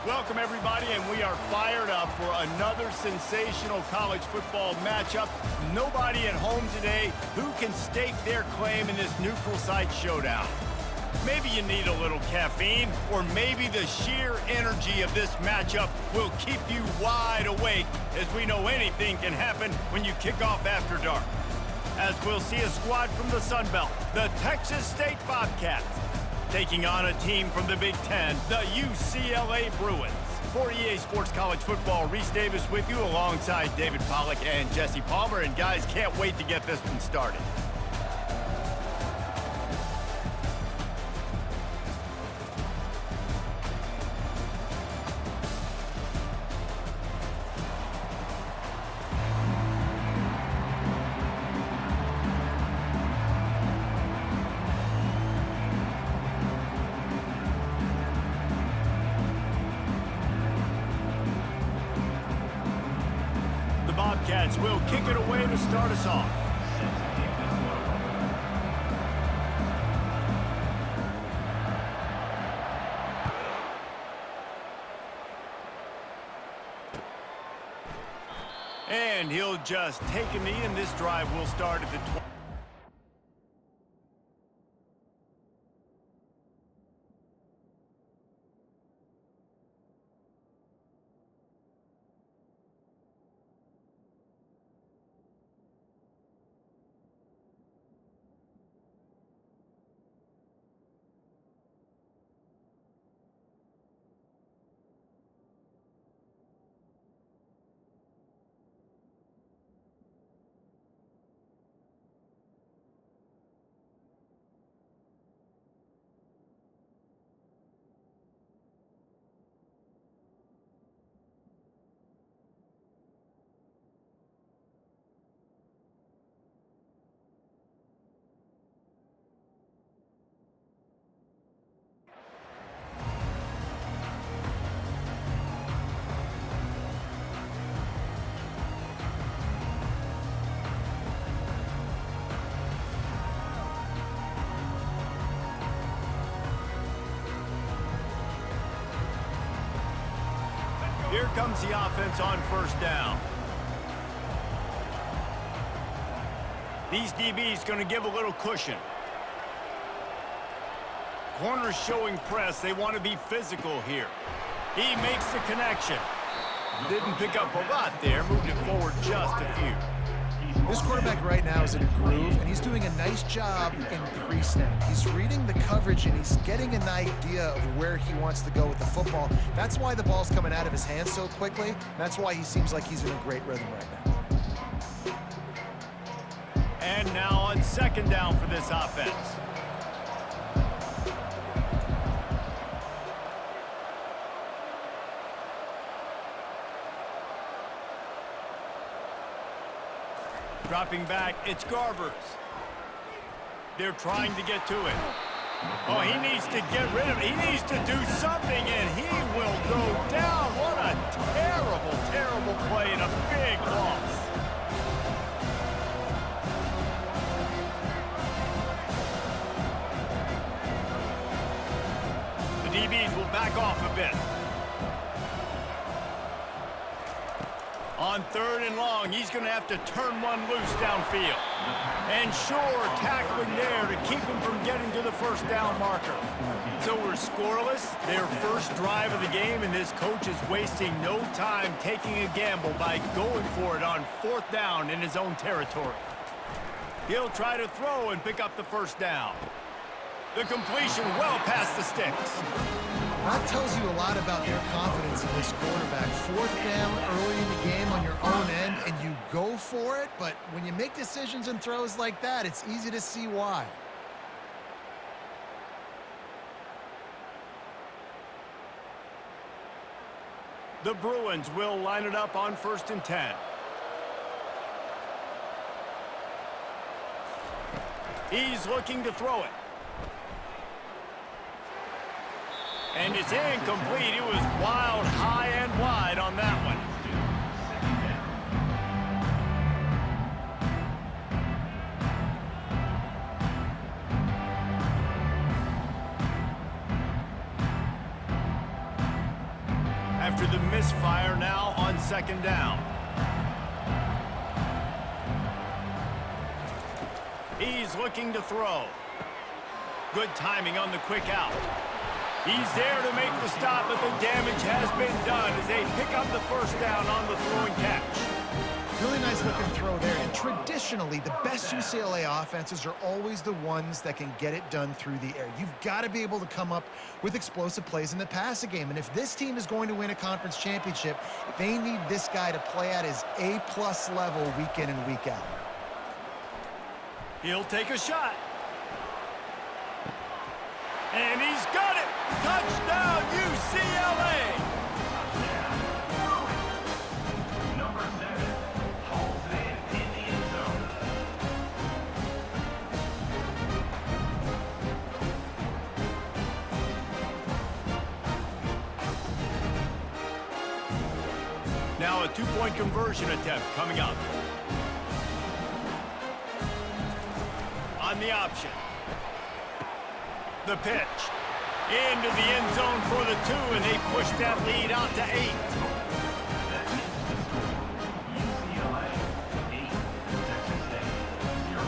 Welcome, everybody, and we are fired up for another sensational college football matchup. Nobody at home today who can stake their claim in this neutral site showdown. Maybe you need a little caffeine, or maybe the sheer energy of this matchup will keep you wide awake, as we know anything can happen when you kick off after dark. As we'll see a squad from the Sun Belt, the Texas State Bobcats, taking on a team from the Big Ten, the UCLA Bruins. For EA Sports College Football, Reese Davis with you alongside David Pollack and Jesse Palmer. And guys, can't wait to get this one started. Bobcats will kick it away to start us off. And he'll just take a knee, and this drive will start at the 20. Here comes the offense on first down. These DBs going to give a little cushion. Corners showing press. They want to be physical here. He makes the connection. Didn't pick up a lot there. Moved it forward just a few. This quarterback right now is in a groove, and he's doing a nice job in pre-snap. He's reading the coverage, and he's getting an idea of where he wants to go with the football. That's why the ball's coming out of his hands so quickly. That's why he seems like he's in a great rhythm right now. And now on second down for this offense. Dropping back, it's Garbers. They're trying to get to it. Oh, he needs to get rid of it. He needs to do something, and he will go down. What a terrible, terrible play and a big loss. The DBs will back off a bit. On third and long, he's going to have to turn one loose downfield. And sure, tackling there to keep him from getting to the first down marker. So we're scoreless, their first drive of the game, and this coach is wasting no time taking a gamble by going for it on fourth down in his own territory. He'll try to throw and pick up the first down. The completion well past the sticks. That tells you a lot about their confidence in this quarterback. Fourth down early in the game on your own end, and you go for it, but when you make decisions and throws like that, it's easy to see why. The Bruins will line it up on 1st and 10. He's looking to throw it. And it's incomplete. It was wild, high and wide on that one. after the misfire now on second down. He's looking to throw. Good timing on the quick out. He's there to make the stop, but the damage has been done as they pick up the first down on the throwing catch. Really nice looking throw there, and traditionally the best UCLA offenses are always the ones that can get it done through the air. You've got to be able to come up with explosive plays in the passing game, and if this team is going to win a conference championship, they need this guy to play at his A+ level week in and week out. He'll take a shot. And he's got it! Touchdown, UCLA! Number 7 hauls it in the end zone. Now a two-point conversion attempt coming up. On the option. The pitch. Into the end zone for the 2, and they push that lead out to 8. That is the score. UCLA 8, Texas State 0.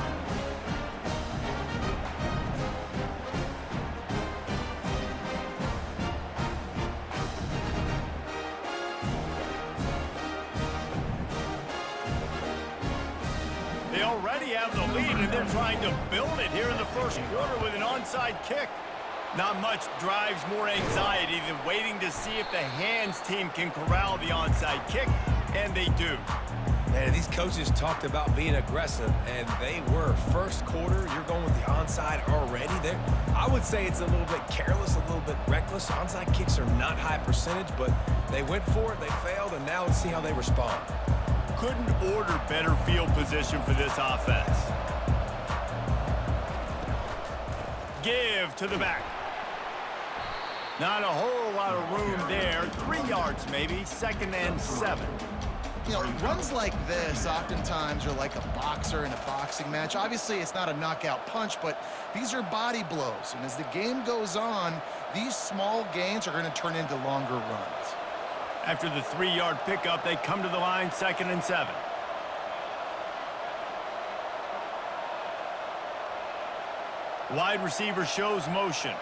They already have the lead, and they're trying to build it here in the first quarter with an onside kick. Not much drives more anxiety than waiting to see if the hands team can corral the onside kick, and they do. Man, these coaches talked about being aggressive, and they were. First quarter, you're going with the onside already there. I would say it's a little bit careless, a little bit reckless. Onside kicks are not high percentage, but they went for it, they failed, and now let's see how they respond. Couldn't order better field position for this offense. Give to the back. Not a whole lot of room there. 3 yards maybe, 2nd and 7. You know, runs like this oftentimes are like a boxer in a boxing match. Obviously, it's not a knockout punch, but these are body blows. And as the game goes on, these small gains are going to turn into longer runs. After the 3-yard pickup, they come to the line, 2nd and 7. Wide receiver shows motion.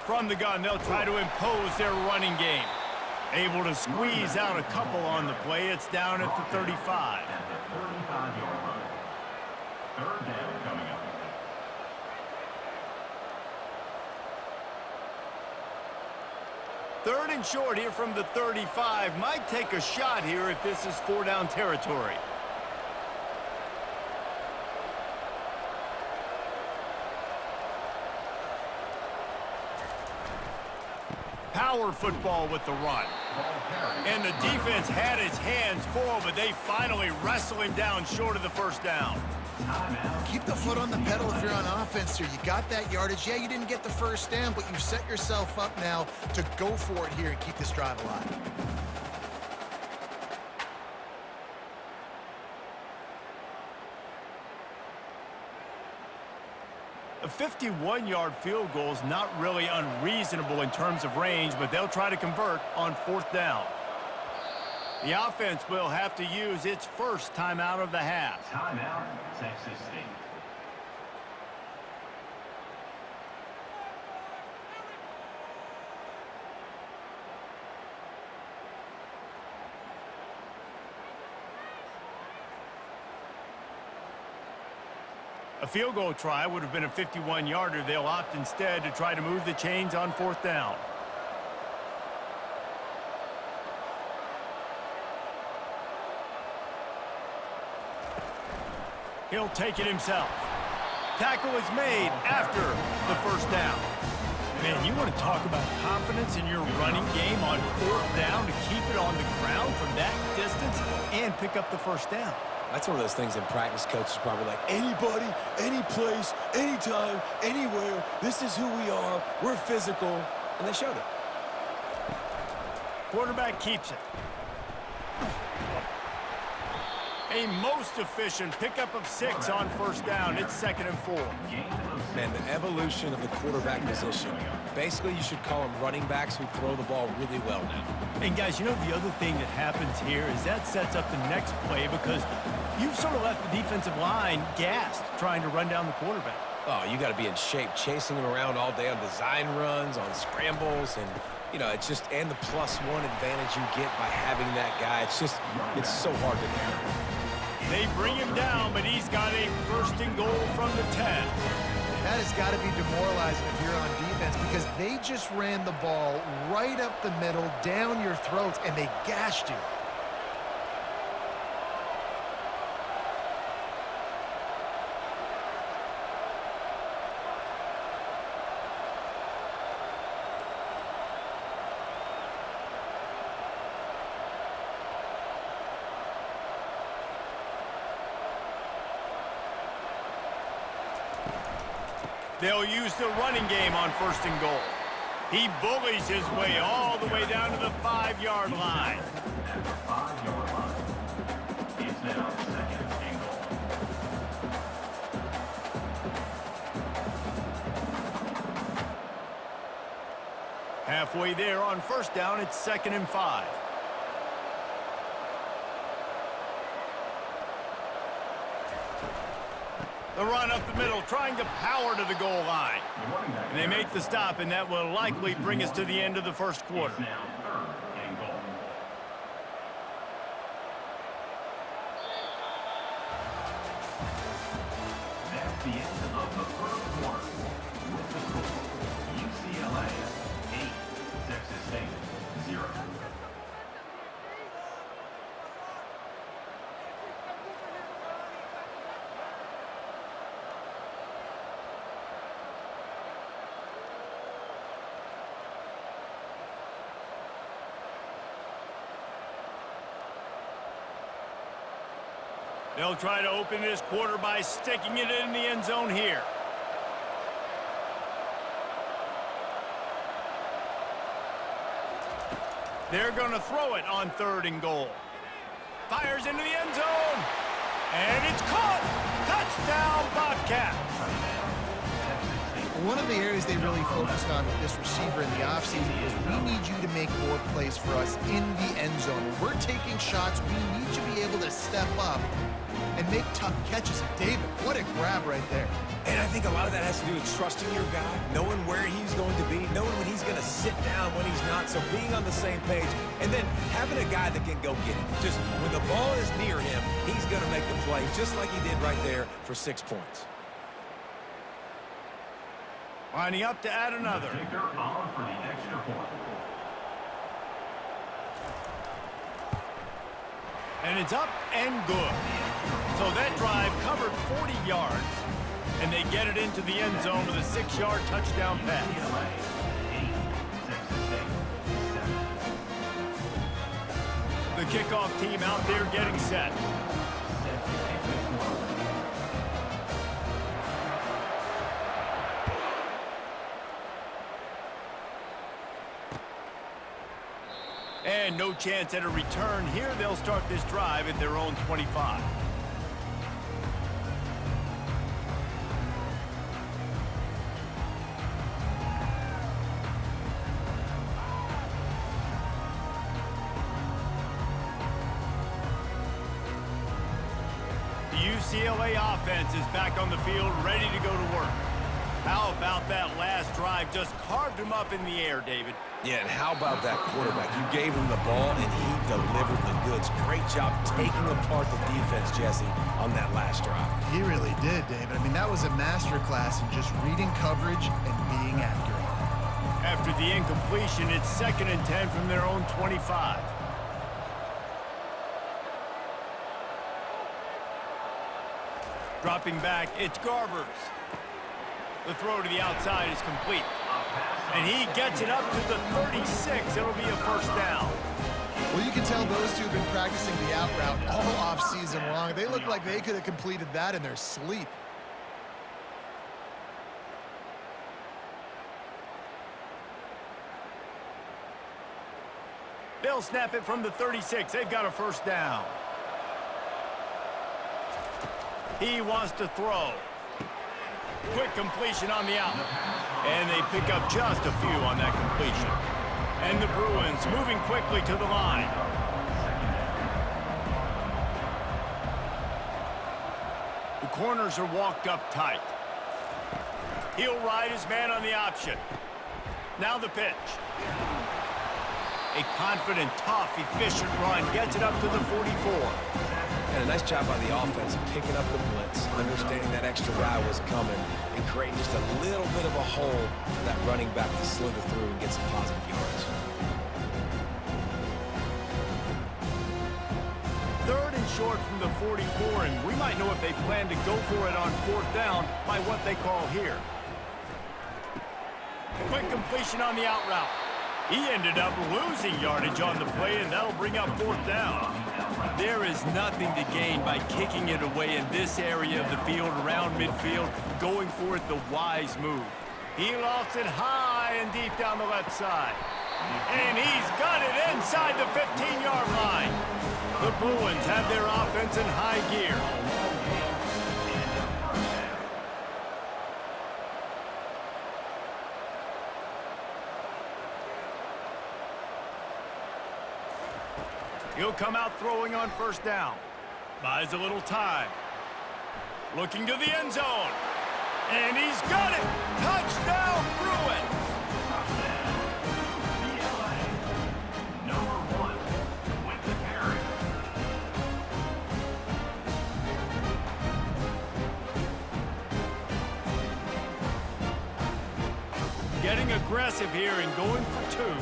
From the gun, they'll try to impose their running game. Able to squeeze out a couple on the play. It's down at the 35. At the 35-yard line. Third down coming up. Third and short here from the 35. Might take a shot here if this is 4-down territory. Power football with the run. And the defense had its hands full, but they finally wrestle him down short of the first down. Keep the foot on the pedal if you're on offense here. You got that yardage. Yeah, you didn't get the first down, but you've set yourself up now to go for it here and keep this drive alive. A 51-yard field goal is not really unreasonable in terms of range, but they'll try to convert on 4th down. The offense will have to use its first timeout of the half. Timeout, Texas State. A field goal try would have been a 51-yarder. They'll opt instead to try to move the chains on 4th down. He'll take it himself. Tackle is made after the first down. Man, you want to talk about confidence in your running game on 4th down to keep it on the ground from that distance and pick up the first down. That's one of those things in practice, coaches probably like, anybody, any place, anytime, anywhere, this is who we are, we're physical, and they showed it. Quarterback keeps it. A most efficient pickup of 6 on first down. It's 2nd and 4. Man, the evolution of the quarterback position. Basically, you should call them running backs who throw the ball really well now. And guys, you know the other thing that happens here is that sets up the next play because you've sort of left the defensive line gassed trying to run down the quarterback. Oh, you got to be in shape, chasing him around all day on design runs, on scrambles, and, you know, it's just, and the +1 advantage you get by having that guy. It's just, it's so hard to defend. They bring him down, but he's got a 1st and goal from the 10. That has got to be demoralizing if you're on defense because they just ran the ball right up the middle, down your throats, and they gashed you. They'll use the running game on 1st and goal. He bullies his way all the way down to the 5-yard line. At the 5-yard line. It's now 2nd and goal. Halfway there on 1st down, it's 2nd and 5. The run up the middle, trying to power to the goal line. And they make the stop, and that will likely bring us to the end of the 1st quarter. It's now 3rd and goal. That's the end of the 1st quarter. With the score, UCLA 8, Texas State 0. They'll try to open this quarter by sticking it in the end zone here. They're going to throw it on 3rd and goal. Fires into the end zone. And it's caught. Touchdown, Bobcats. One of the areas they really focused on with this receiver in the offseason was we need you to make more plays for us in the end zone. When we're taking shots, we need you to be able to step up and make tough catches. David, what a grab right there. And I think a lot of that has to do with trusting your guy, knowing where he's going to be, knowing when he's going to sit down, when he's not, so being on the same page, and then having a guy that can go get it. Just when the ball is near him, he's going to make the play, just like he did right there for 6 points. Lining up to add another. Kicker on for the extra point. And it's up and good. So that drive covered 40 yards, and they get it into the end zone with a 6-yard touchdown pass. UCLA 8, Texas State 7. The kickoff team out there getting set. Set to kick this one. And no chance at a return here. They'll start this drive at their own 25. The UCLA offense is back on the field, ready to go to work. How about that last drive? Just carved him up in the air, David. Yeah, and how about that quarterback? You gave him the ball, and he delivered the goods. Great job taking apart the defense, Jesse, on that last drive. He really did, David. I mean, that was a masterclass in just reading coverage and being accurate. After the incompletion, it's 2nd and 10 from their own 25. Dropping back, it's Garbers. The throw to the outside is complete. And he gets it up to the 36. It'll be a 1st down. Well, you can tell those two have been practicing the out route all off-season long. They look like they could have completed that in their sleep. They'll snap it from the 36. They've got a 1st down. He wants to throw. Quick completion on the out. And they pick up just a few on that completion. And the Bruins moving quickly to the line. The corners are walked up tight. He'll ride his man on the option. Now the pitch. A confident, tough, efficient run gets it up to the 44. And a nice job by the offense picking up the blitz, understanding that extra guy was coming, and creating just a little bit of a hole for that running back to slither through and get some positive yards. Third and short from the 44, and we might know if they plan to go for it on fourth down by what they call here. Quick completion on the out route. He ended up losing yardage on the play, and that'll bring up fourth down. There is nothing to gain by kicking it away in this area of the field around midfield, going for it the wise move. He lofts it high and deep down the left side. And he's got it inside the 15-yard line. The Bruins have their offense in high gear. He'll come out throwing on first down. Buys a little time. Looking to the end zone. And he's got it! Touchdown, Bruins! Number 1 with the carry. Getting aggressive here and going for two.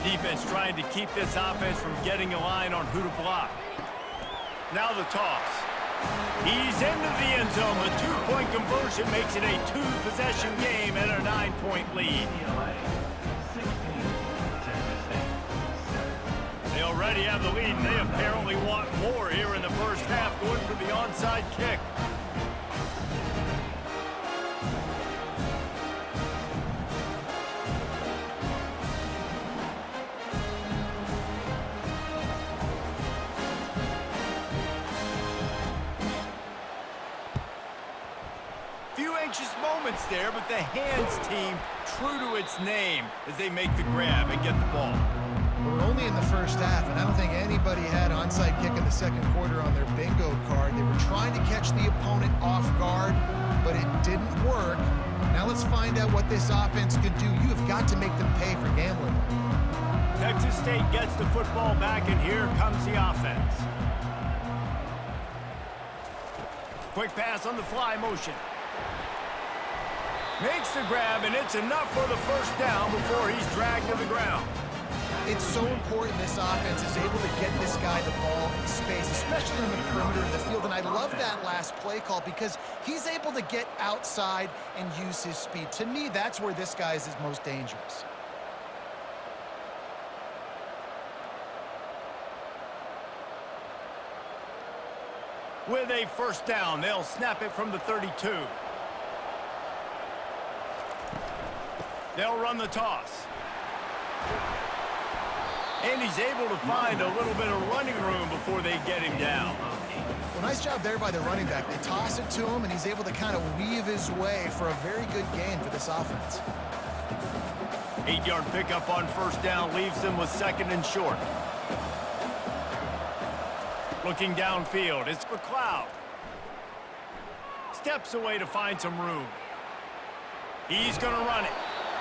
Defense trying to keep this offense from getting a line on who to block. Now the toss. He's into the end zone. The two-point conversion makes it a two-possession game and a 9-point lead. They already have the lead, and they apparently want more here in the first half, going for the onside kick. Moments there, but the hands team true to its name as they make the grab and get the ball. We're only in the first half, and I don't think anybody had onside kick in the second quarter on their bingo card. They were trying to catch the opponent off guard, but it didn't work. Now let's find out what this offense can do. You have got to make them pay for gambling. Texas State gets the football back, and here comes the offense. Quick pass on the fly motion. Makes the grab, and it's enough for the first down before he's dragged to the ground. It's so important this offense is able to get this guy the ball in space, especially on the perimeter of the field. And I love that last play call because he's able to get outside and use his speed. To me, that's where this guy is his most dangerous. With a first down, they'll snap it from the 32. They'll run the toss. And he's able to find a little bit of running room before they get him down. Well, nice job there by the running back. They toss it to him, and he's able to kind of weave his way for a very good gain for this offense. 8-yard pickup on first down leaves them with second and short. Looking downfield, it's McLeod. Steps away to find some room. He's going to run it.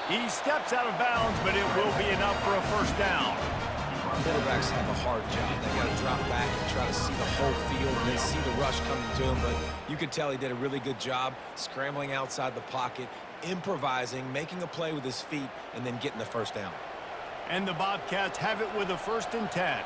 He steps out of bounds, but it will be enough for a first down. Quarterbacks have a hard job. They got to drop back and try to see the whole field and then see the rush coming to him. But you could tell he did a really good job scrambling outside the pocket, improvising, making a play with his feet, and then getting the first down. And the Bobcats have it with a 1st and 10.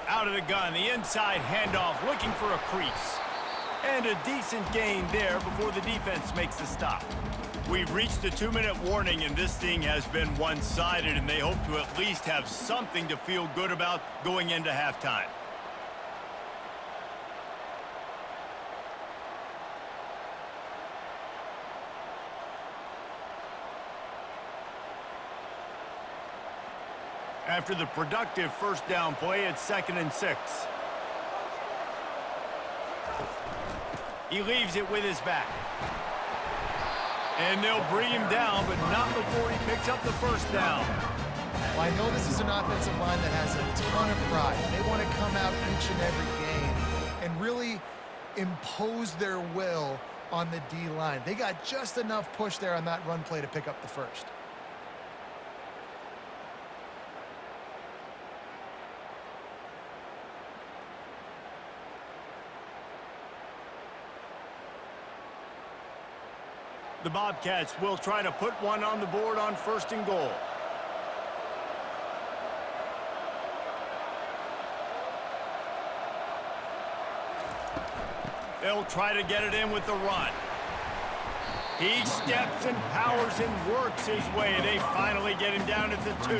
Out of the gun, the inside handoff, looking for a crease. And a decent gain there before the defense makes the stop. We've reached the 2-minute warning, and this thing has been one-sided, and they hope to at least have something to feel good about going into halftime. After the productive first down play, it's 2nd and 6. He leaves it with his back. And they'll bring him down, but not before he picks up the first down. Well, I know this is an offensive line that has a ton of pride. They want to come out each and every game and really impose their will on the D-line. They got just enough push there on that run play to pick up the first. The Bobcats will try to put one on the board on 1st and goal. They'll try to get it in with the run. He steps and powers and works his way. They finally get him down at the 2.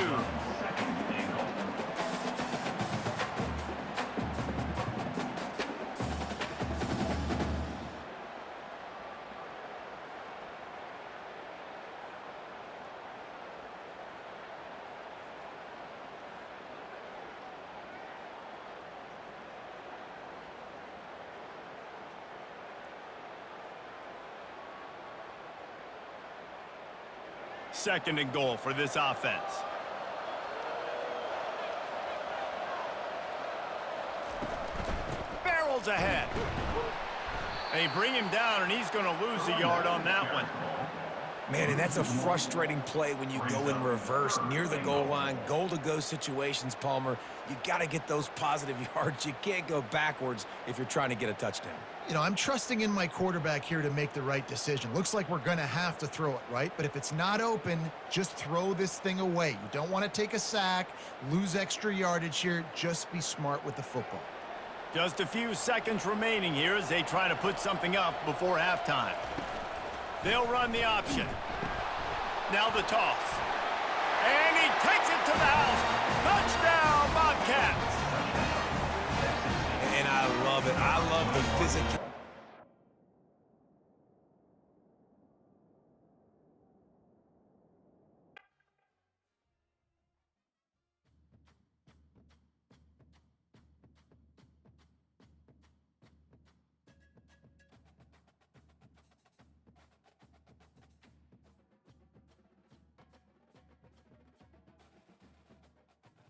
Second and goal for this offense. Barrels ahead. They bring him down, and he's going to lose a yard on that one. Man, and that's a frustrating play when you go in reverse near the goal line, goal-to-go situations, Palmer. You got to get those positive yards. You can't go backwards if you're trying to get a touchdown. You know, I'm trusting in my quarterback here to make the right decision. Looks like we're going to have to throw it, right? But if it's not open, just throw this thing away. You don't want to take a sack, lose extra yardage here. Just be smart with the football. Just a few seconds remaining here as they try to put something up before halftime. They'll run the option. Now the toss. And he takes it to the house. Touchdown, Bobcats. And I love it. I love the physicality